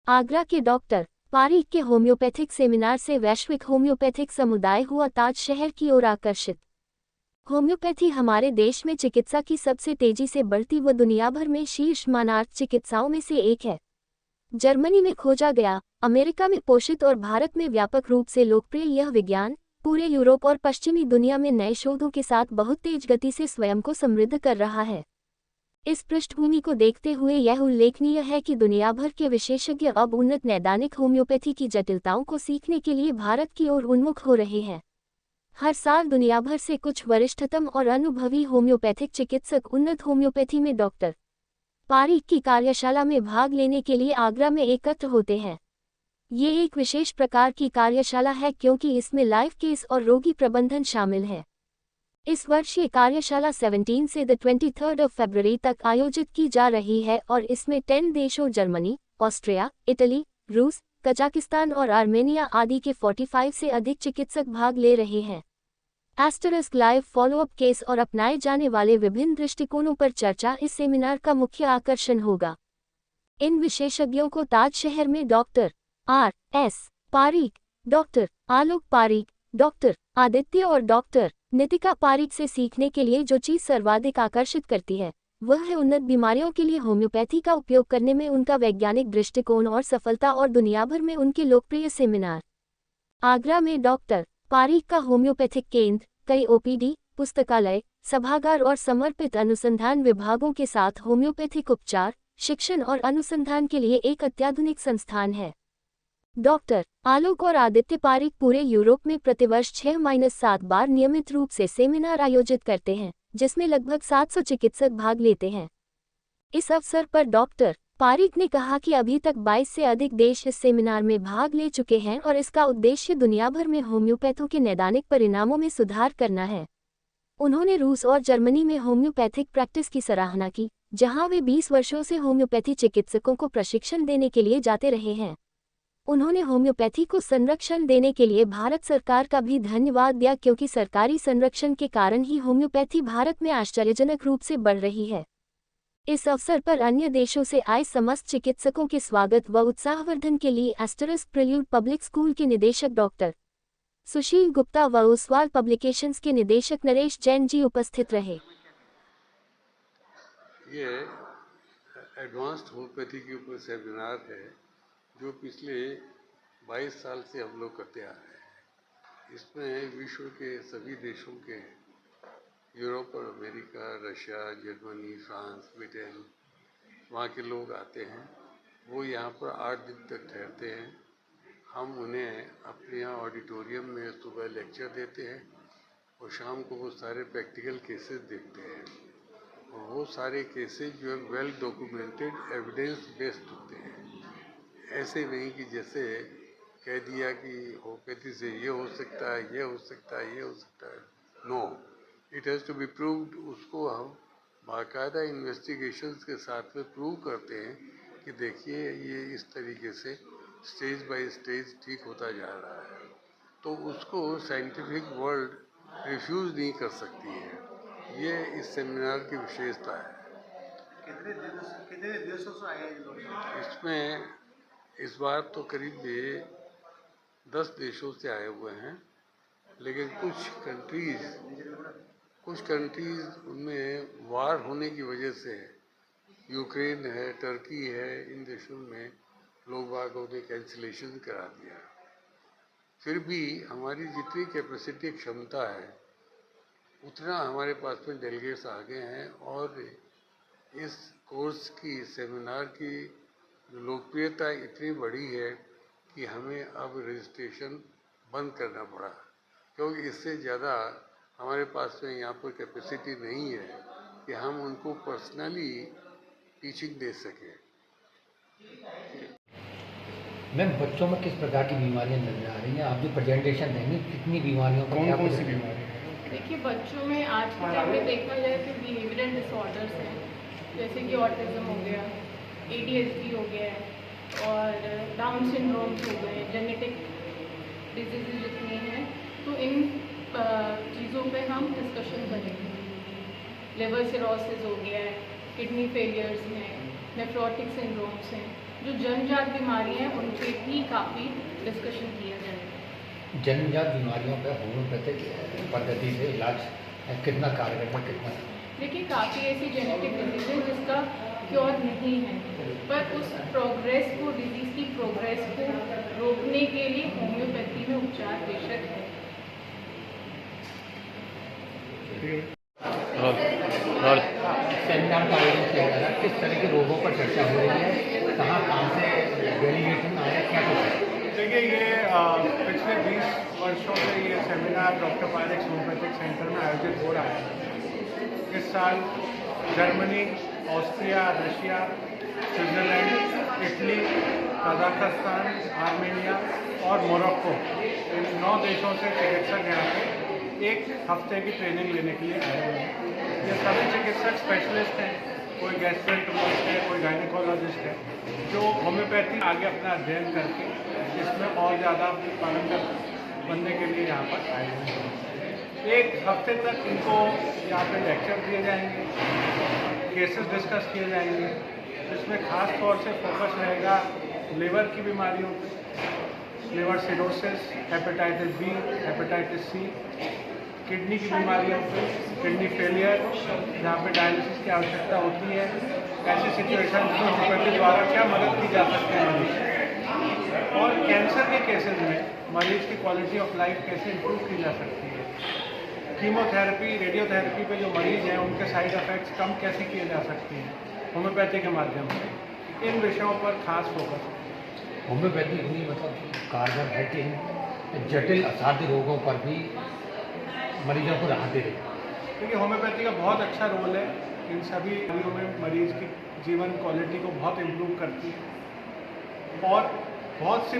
आगरा के डॉक्टर पारीक के homeopathic seminar से वैश्विक होम्योपैथिक समुदाय हुआ ताज शहर की ओर आकर्षित। होम्योपैथी हमारे देश में चिकित्सा की सबसे तेजी से बढ़ती व दुनिया भर में शीर्ष मानार्थ चिकित्साओं में से एक है। जर्मनी में खोजा गया, अमेरिका में पोषित और भारत में व्यापक रूप से लोकप्रिय यह विज्ञान पूरे यूरोप और पश्चिमी दुनिया में नए शोधों के साथ बहुत तेज गति से स्वयं को समृद्ध कर रहा है। इस पृष्ठभूमि को देखते हुए यह उल्लेखनीय है कि दुनिया भर के विशेषज्ञ अब उन्नत नैदानिक होम्योपैथी की जटिलताओं को सीखने के लिए भारत की ओर उन्मुख हो रहे हैं। हर साल दुनिया भर से कुछ वरिष्ठतम और अनुभवी होम्योपैथिक चिकित्सक उन्नत होम्योपैथी में डॉक्टर पारीक की कार्यशाला में भाग लेने के लिए आगरा में एकत्र होते हैं। ये एक विशेष प्रकार की कार्यशाला है क्योंकि इसमें लाइव केस और रोगी प्रबंधन शामिल है। इस वर्ष ये कार्यशाला 17 से 23 फरवरी तक आयोजित की जा रही है और इसमें 10 देशों जर्मनी, ऑस्ट्रिया, इटली, रूस, कजाकिस्तान और आर्मेनिया आदि के 45 से अधिक चिकित्सक भाग ले रहे हैं। एस्टरिस्क लाइव फॉलोअप केस और अपनाए जाने वाले विभिन्न दृष्टिकोणों पर चर्चा इस सेमिनार का मुख्य आकर्षण होगा। इन विशेषज्ञों को ताज शहर में डॉक्टर R.S. पारीक, डॉक्टर आलोक पारीक, डॉक्टर आदित्य और डॉक्टर नितिका पारीक से सीखने के लिए जो चीज़ सर्वाधिक आकर्षित करती है वह है उन्नत बीमारियों के लिए होम्योपैथी का उपयोग करने में उनका वैज्ञानिक दृष्टिकोण और सफलता और दुनिया भर में उनके लोकप्रिय सेमिनार। आगरा में डॉक्टर पारीक का होम्योपैथिक केंद्र कई OPD, पुस्तकालय, सभागार और समर्पित अनुसंधान विभागों के साथ होम्योपैथिक उपचार, शिक्षण और अनुसंधान के लिए एक अत्याधुनिक संस्थान है। डॉक्टर आलोक और आदित्य पारीक पूरे यूरोप में प्रतिवर्ष 6-7 बार नियमित रूप से सेमिनार आयोजित करते हैं, जिसमें लगभग 700 चिकित्सक भाग लेते हैं। इस अवसर पर डॉक्टर पारीक ने कहा कि अभी तक 22 से अधिक देश इस सेमिनार में भाग ले चुके हैं और इसका उद्देश्य दुनिया भर में होम्योपैथों के नैदानिक परिणामों में सुधार करना है। उन्होंने रूस और जर्मनी में होम्योपैथिक प्रैक्टिस की सराहना की, जहां वे 20 वर्षों से होम्योपैथी चिकित्सकों को प्रशिक्षण देने के लिए जाते रहे हैं। उन्होंने होम्योपैथी को संरक्षण देने के लिए भारत सरकार का भी धन्यवाद दिया क्योंकि सरकारी संरक्षण के कारण ही होम्योपैथी भारत में आश्चर्यजनक रूप से बढ़ रही है। इस अवसर पर अन्य देशों से आए समस्त चिकित्सकों के स्वागत व उत्साहवर्धन के लिए एस्टरिस्क प्रिल्यूड पब्लिक स्कूल के निदेशक डॉक्टर सुशील गुप्ता व ओसवाल पब्लिकेशंस के निदेशक नरेश जैन जी उपस्थित रहे। ये एडवांस्ड होम्योपैथी के ऊपर सेमिनार है जो पिछले 22 साल से हम लोग करते आ रहे हैं। इसमें विश्व के सभी देशों के यूरोप और America, Russia, Germany, France, Britain वहाँ के लोग आते हैं। वो यहाँ पर 8 दिन तक ठहरते हैं। हम उन्हें अपने यहाँ ऑडिटोरियम में सुबह लेक्चर देते हैं और शाम को वो सारे प्रैक्टिकल केसेस देखते हैं। और वो सारे केसेस जो है वेल डॉक्यूमेंटेड एविडेंस बेस्ड होते हैं। ऐसे नहीं कि जैसे कह दिया कि होम्योपैथी से ये हो सकता है, ये हो सकता है, ये हो सकता है। No, it has to be proved. उसको हम बाकायदा इन्वेस्टिगेशंस के साथ में प्रूव करते हैं कि देखिए ये इस तरीके से स्टेज बाय स्टेज ठीक होता जा रहा है। तो उसको साइंटिफिक वर्ल्ड रिफ्यूज़ नहीं कर सकती है। ये इस सेमिनार की विशेषता है। कितने देशों से आए हैं लोग? इसमें इस बार तो करीब 10 देशों से आए हुए हैं, लेकिन कुछ कंट्रीज़ उनमें वार होने की वजह से, यूक्रेन है, टर्की है, इन देशों में लोग बागों ने कैंसिलेशन करा दिया। फिर भी हमारी जितनी कैपेसिटी क्षमता है उतना हमारे पास में डेलीगेट्स आ गए हैं और इस कोर्स की सेमिनार की लोकप्रियता इतनी बड़ी है कि हमें अब रजिस्ट्रेशन बंद करना पड़ा क्योंकि इससे ज़्यादा हमारे पास में यहाँ पर कैपेसिटी नहीं है कि हम उनको पर्सनली टीचिंग दे सकें। मैम, बच्चों में किस प्रकार की बीमारियां नजर आ रही हैं? आप जो प्रेजेंटेशन देंगे कितनी बीमारियों का, कौन सी बीमारी? देखिए, बच्चों में आज के टाइम में देखा जाए तो बिहेवियरल डिसऑर्डर्स हैं, जैसे कि ऑटिज्म हो गया, ADHD हो गया है और डाउन सिंड्रोम्स हो गए, जेनेटिक डिजीज़ जितनी हैं। तो इन चीज़ों पे हम डिस्कशन करेंगे। लिवर सिरोसिस हो गया है, किडनी फेलियर्स हैं, नेफ्रोटिक सिंड्रोम्स हैं, जो जन्मजात बीमारियाँ हैं उन पर भी काफ़ी डिस्कशन किया जाएगा। जन्मजात बीमारियों पर होम्योपैथिक पद्धति से इलाज कितना कारगर है, कितना? देखिए, काफ़ी ऐसी जेनेटिक डिजीज़ है जिसका क्योर नहीं है, पर उस प्रोग्रेस को, डिजीज़ की प्रोग्रेस को रोकने के लिए होम्योपैथी में उपचार बेशक है। और सेमिनार का आयोजन किया जा रहा है, किस तरह के रोगों पर चर्चा हो रही है, कहाँ से डेलीगेशन आया, क्या कुछ है? देखिए, ये पिछले 20 वर्षों से ये seminar doctor Pyrex homeopathic centre में आयोजित हो रहा है। इस साल Germany, Austria, Russia, Switzerland, Italy, Kazakhstan, Armenia और मोरक्को, इन 9 देशों से चिकित्सक यहाँ पे एक हफ्ते की ट्रेनिंग लेने के लिए आए हुए हैं। ये सभी चिकित्सक स्पेशलिस्ट हैं, कोई गैस्ट्रोएंटरोलॉजिस्ट है, कोई गायनिकोलॉजिस्ट है, जो होम्योपैथी आगे अपना अध्ययन करके इसमें और ज़्यादा पारंगत बनने के लिए यहाँ पर आए हुए हैं। एक हफ्ते तक इनको यहाँ पे लेक्चर दिए जाएंगे, केसेस डिस्कस किए जाएंगे, जिसमें खास तौर से फोकस रहेगा लिवर की बीमारियों पर, liver cirrhosis, hepatitis B, hepatitis C, kidney की बीमारियों पर, किडनी फेलियर जहाँ पे डायलिसिस की आवश्यकता होती है, ऐसी सिचुएशन में होम्योपैथी द्वारा क्या मदद की जा सकती है मरीज, और कैंसर के केसेस में मरीज की क्वालिटी ऑफ लाइफ कैसे इम्प्रूव की जा सकती है, कीमोथेरेपी, रेडियोथेरेपी पे जो मरीज हैं उनके साइड इफ़ेक्ट्स कम कैसे किए जा सकते हैं होम्योपैथी के माध्यम से, इन विषयों पर खास फोकस है। होम्योपैथी इतनी मतलब कारगर है कि इन जटिल असाध्य रोगों पर भी मरीजों को राहत दे रही है। देखिए, होम्योपैथी का बहुत अच्छा रोल है, इन सभी बीमारियों में मरीज की जीवन क्वालिटी को बहुत इम्प्रूव करती है, और बहुत सी